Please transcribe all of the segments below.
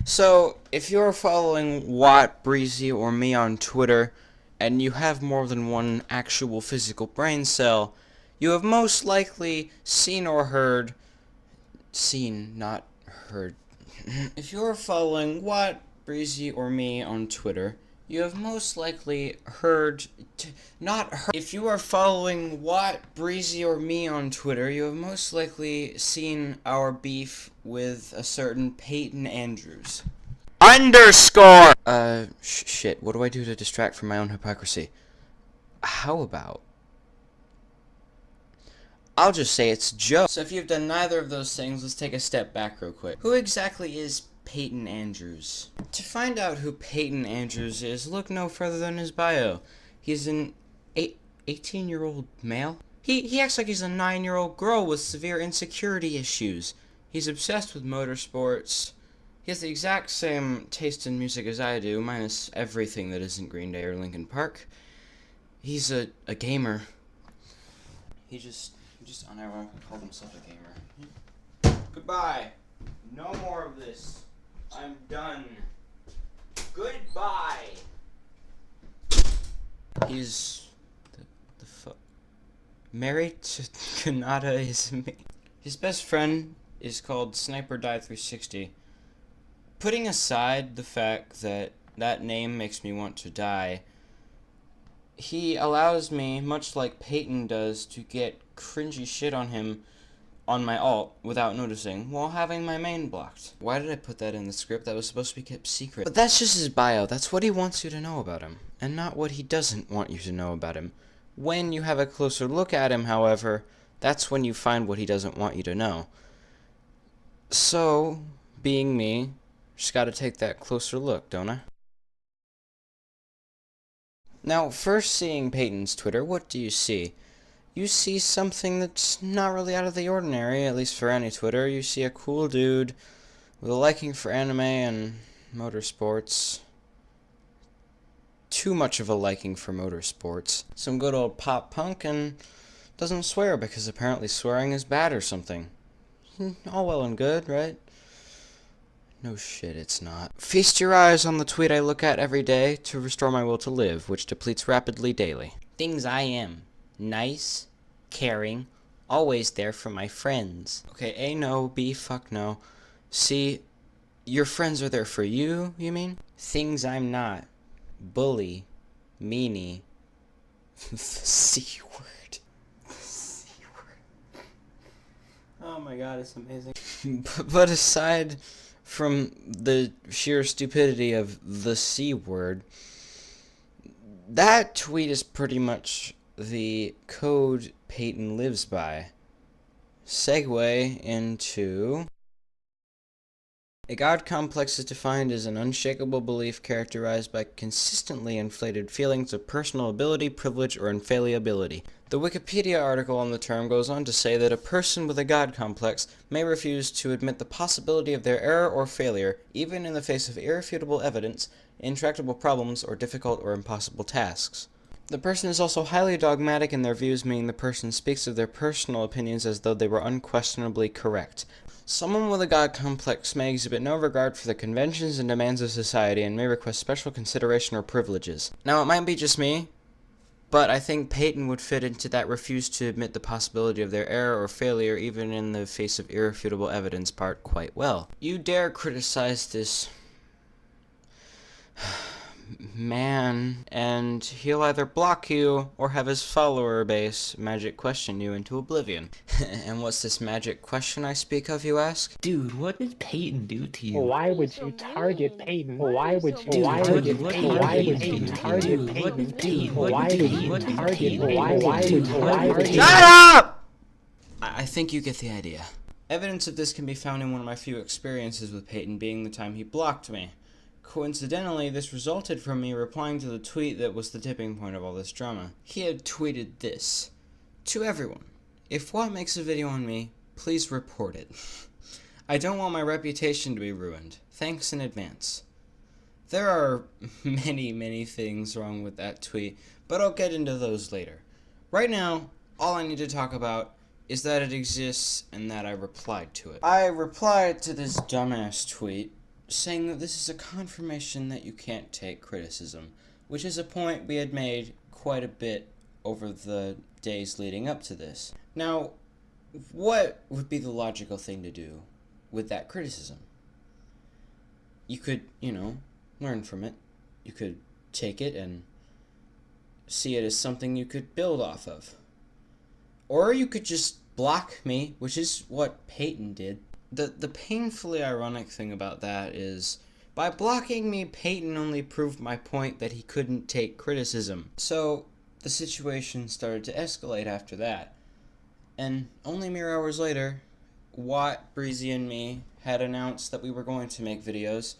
So, if you're following Watt, Breezy, or me on Twitter, and you have more than one actual physical brain cell, you have most likely seen or heard, not heard. If you're following Watt, Breezy, or me on Twitter, you have most likely heard, not heard. If you are following Watt, Breezy, or me on Twitter, you have most likely seen our beef with a certain Peyton Andrews. Underscore! Shit, what do I do to distract from my own hypocrisy? How about I'll just say it's Joe. So if you've done neither of those things, let's take a step back real quick. Who exactly is Peyton Andrews? To find out who Peyton Andrews is, look no further than his bio. He's an 18-year-old male. He acts like he's a 9-year-old girl with severe insecurity issues. He's obsessed with motorsports. He has the exact same taste in music as I do, minus everything that isn't Green Day or Linkin Park. He's a gamer. He just unironically called himself a gamer. Goodbye. No more of this. I'm done. Goodbye. He's married to Kanata Izumi. His best friend is called Sniper Die 360. Putting aside the fact that that name makes me want to die, he allows me, much like Peyton does, to get cringy shit on him on my alt without noticing while having my main blocked. Why did I put that in the script? That was supposed to be kept secret. But that's just his bio. That's what he wants you to know about him, and not what he doesn't want you to know about him. When you have a closer look at him, however, that's when you find what he doesn't want you to know. So, being me, just gotta take that closer look, don't I? Now, first seeing Peyton's Twitter, what do you see? You see something that's not really out of the ordinary, at least for any Twitter. You see a cool dude with a liking for anime and motorsports. Too much of a liking for motorsports. Some good old pop punk, and doesn't swear because apparently swearing is bad or something. All well and good, right? No shit, it's not. Feast your eyes on the tweet I look at every day to restore my will to live, which depletes rapidly daily. Things I am. Nice, caring, always there for my friends. Okay, A, no, B, fuck no. C, your friends are there for you, you mean? Things I'm not. Bully, meanie, the C word. The C word. Oh my god, it's amazing. But aside from the sheer stupidity of the C word, that tweet is pretty much the code Peyton lives by. Segue into... A God complex is defined as an unshakable belief characterized by consistently inflated feelings of personal ability, privilege, or infallibility. The Wikipedia article on the term goes on to say that a person with a God complex may refuse to admit the possibility of their error or failure, even in the face of irrefutable evidence, intractable problems, or difficult or impossible tasks. The person is also highly dogmatic in their views, meaning the person speaks of their personal opinions as though they were unquestionably correct. Someone with a God complex may exhibit no regard for the conventions and demands of society and may request special consideration or privileges. Now, it might be just me, but I think Peyton would fit into that refuse to admit the possibility of their error or failure even in the face of irrefutable evidence part quite well. You dare criticize this man, and he'll either block you or have his follower base magic question you into oblivion. And what's this magic question I speak of, you ask? Dude, what did Peyton do to you? Why would you target Peyton? Why would you Dude, target what Peyton? did Why would Peyton you do to target you? What Peyton? did Peyton? Why would you What did target Peyton? Peyton? Why would you target Shut up! I think you get the idea. Evidence of this can be found in one of my few experiences with Peyton being the time he blocked me. Coincidentally, this resulted from me replying to the tweet that was the tipping point of all this drama. He had tweeted this: "To everyone, if Watt makes a video on me, please report it. I don't want my reputation to be ruined. Thanks in advance." There are many things wrong with that tweet, but I'll get into those later. Right now, all I need to talk about is that it exists and that I replied to it. I replied to this dumbass tweet saying that this is a confirmation that you can't take criticism, which is a point we had made quite a bit over the days leading up to this. Now, what would be the logical thing to do with that criticism? You could, learn from it. You could take it and see it as something you could build off of. Or you could just block me, which is what Peyton did. The painfully ironic thing about that is, by blocking me, Peyton only proved my point that he couldn't take criticism. So, the situation started to escalate after that. And only mere hours later, Watt, Breezy, and me had announced that we were going to make videos.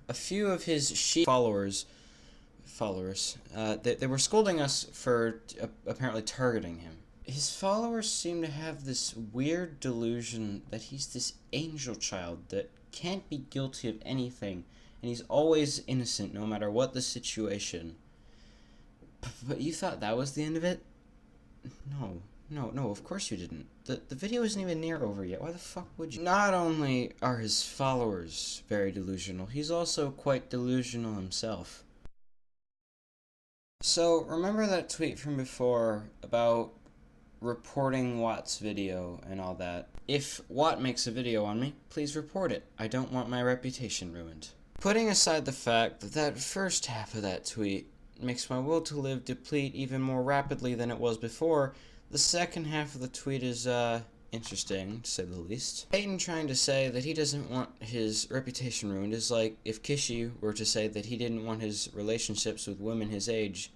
A few of his followers, they were scolding us for apparently targeting him. His followers seem to have this weird delusion that he's this angel child that can't be guilty of anything, and he's always innocent no matter what the situation. But you thought that was the end of it? No, of course you didn't. The video isn't even near over yet. Why the fuck would you? Not only are his followers very delusional, he's also quite delusional himself. So, remember that tweet from before about reporting Watt's video and all that? If Watt makes a video on me, please report it. I don't want my reputation ruined. Putting aside the fact that that first half of that tweet makes my will to live deplete even more rapidly than it was before, the second half of the tweet is, interesting, to say the least. Peyton trying to say that he doesn't want his reputation ruined is like if Kishi were to say that he didn't want his relationships with women his age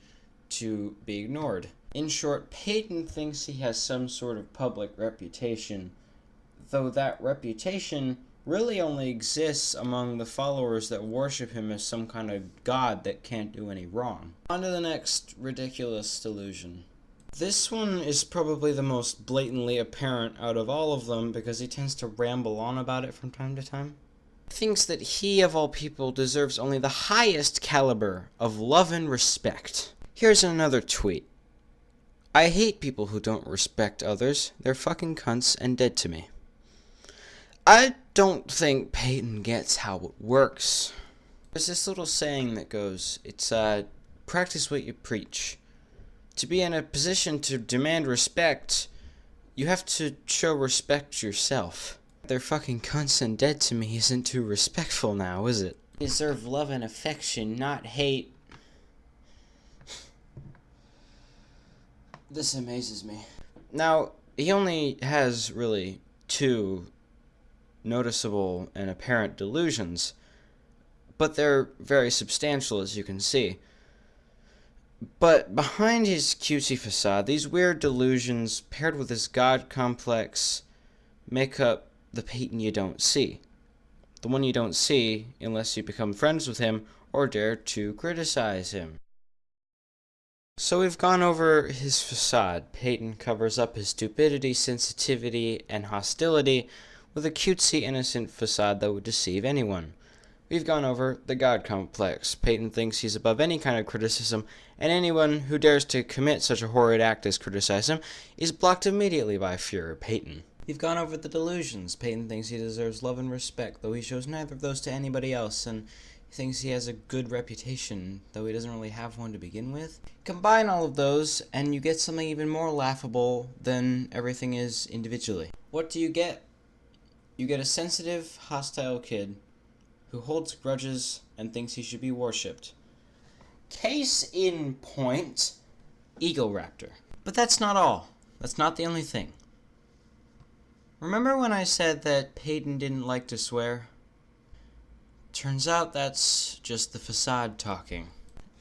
to be ignored. In short, Peyton thinks he has some sort of public reputation, though that reputation really only exists among the followers that worship him as some kind of god that can't do any wrong. On to the next ridiculous delusion. This one is probably the most blatantly apparent out of all of them because he tends to ramble on about it from time to time. Thinks that he, of all people, deserves only the highest caliber of love and respect. Here's another tweet. I hate people who don't respect others. They're fucking cunts and dead to me. I don't think Peyton gets how it works. There's this little saying that goes, it's, practice what you preach. To be in a position to demand respect, you have to show respect yourself. They're fucking cunts and dead to me isn't too respectful now, is it? They deserve love and affection, not hate. This amazes me. Now, he only has really two noticeable and apparent delusions, but they're very substantial, as you can see. But behind his cutesy facade, these weird delusions, paired with his god complex, make up the Peyton you don't see. The one you don't see unless you become friends with him or dare to criticize him. So we've gone over his facade. Peyton covers up his stupidity, sensitivity, and hostility with a cutesy, innocent facade that would deceive anyone. We've gone over the God complex. Peyton thinks he's above any kind of criticism, and anyone who dares to commit such a horrid act as criticize him is blocked immediately by Führer Peyton. We've gone over the delusions. Peyton thinks he deserves love and respect, though he shows neither of those to anybody else, and he thinks he has a good reputation, though he doesn't really have one to begin with. Combine all of those, and you get something even more laughable than everything is individually. What do you get? You get a sensitive, hostile kid who holds grudges and thinks he should be worshipped. Case in point, Egoraptor. But that's not all. That's not the only thing. Remember when I said that Peyton didn't like to swear? Turns out that's just the facade talking.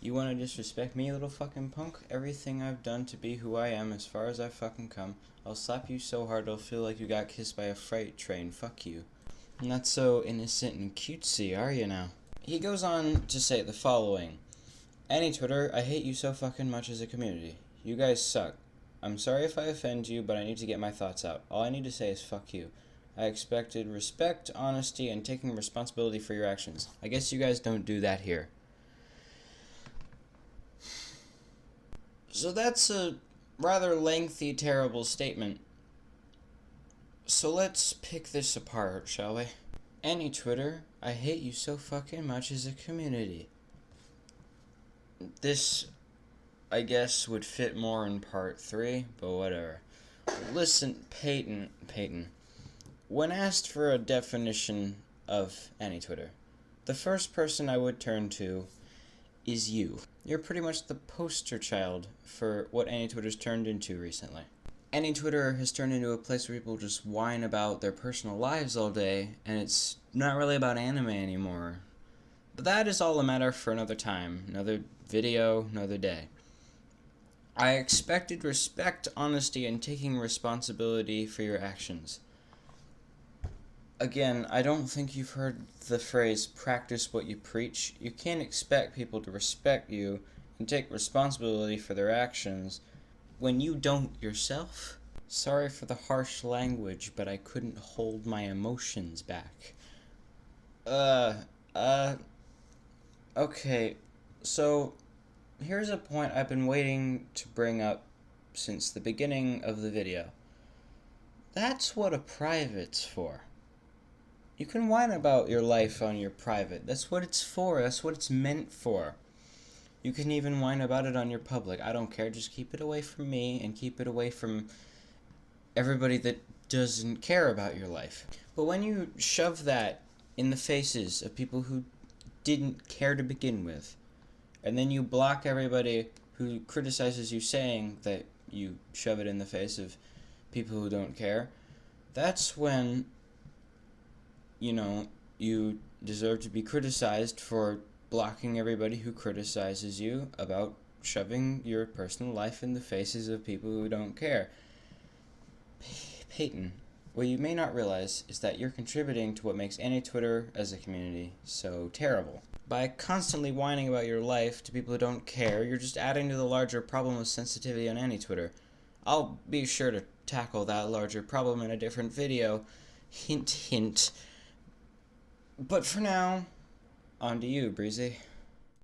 You wanna disrespect me, little fucking punk? Everything I've done to be who I am as far as I've fucking come. I'll slap you so hard it'll feel like you got kissed by a freight train. Fuck you. Not so innocent and cutesy, are you now? He goes on to say the following. Any Twitter, I hate you so fucking much as a community. You guys suck. I'm sorry if I offend you, but I need to get my thoughts out. All I need to say is fuck you. I expected respect, honesty, and taking responsibility for your actions. I guess you guys don't do that here. So that's a rather lengthy, terrible statement. So let's pick this apart, shall we? Any Twitter, I hate you so fucking much as a community. This, I guess, would fit more in part 3, but whatever. Listen, Peyton. When asked for a definition of any Twitter, the first person I would turn to is you. You're pretty much the poster child for what any Twitter's turned into recently. Any Twitter has turned into a place where people just whine about their personal lives all day, and it's not really about anime anymore. But that is all a matter for another time, another video, another day. I expected respect, honesty, and taking responsibility for your actions. Again, I don't think you've heard the phrase, practice what you preach. You can't expect people to respect you and take responsibility for their actions when you don't yourself. Sorry for the harsh language, but I couldn't hold my emotions back. Okay, so here's a point I've been waiting to bring up since the beginning of the video. That's what a private's for. You can whine about your life on your private. That's what it's for. That's what it's meant for. You can even whine about it on your public. I don't care. Just keep it away from me and keep it away from everybody that doesn't care about your life. But when you shove that in the faces of people who didn't care to begin with, and then you block everybody who criticizes you saying that you shove it in the face of people who don't care, that's when, you deserve to be criticized for blocking everybody who criticizes you about shoving your personal life in the faces of people who don't care. Peyton, what you may not realize is that you're contributing to what makes any Twitter as a community so terrible. By constantly whining about your life to people who don't care, you're just adding to the larger problem of sensitivity on any Twitter. I'll be sure to tackle that larger problem in a different video. Hint, hint. But for now, on to you, Breezy.